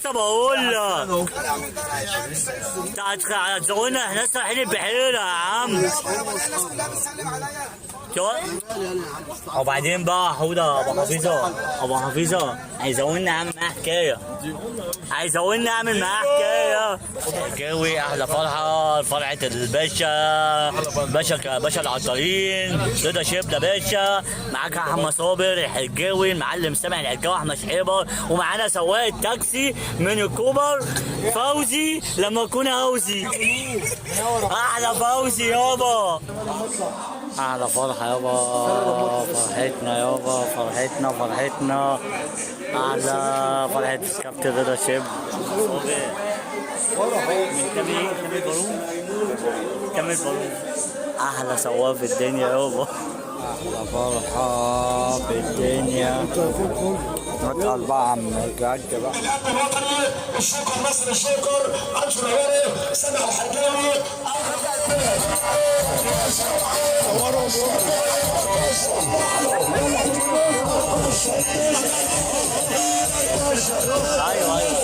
لسه بقول لك هتزودنا، احنا لسه رايحين البحيره يا عم. وبعدين بقى حوده ابو حفيظه هيزودنا اعمل معاه حكايه، هيزودنا اعمل معاه حكايه. الجاوي احلى فرحه، فرحه باشا العطارين، رضا شبده باشا، معاك احمد صابر الحجاوي، المعلم سامح الحجاوي، احمد شحيبر، ومعانا سواق التاكسي من الكوبر فوزي لما اكون هوزي. احلى فوزي يابا، احلى فرحه يابا، فرحتنا يابا، فرحتنا احلى فرحه كابتن رضا شبده. كمل بارون، احلى سواق في الدنيا يابا، احلى فرحه في الدنيا. نطلع بقى عم الجاج بقى. الشكر مصر، الشكر انشر الهواري سامح الحجاوي. ايوه ايوه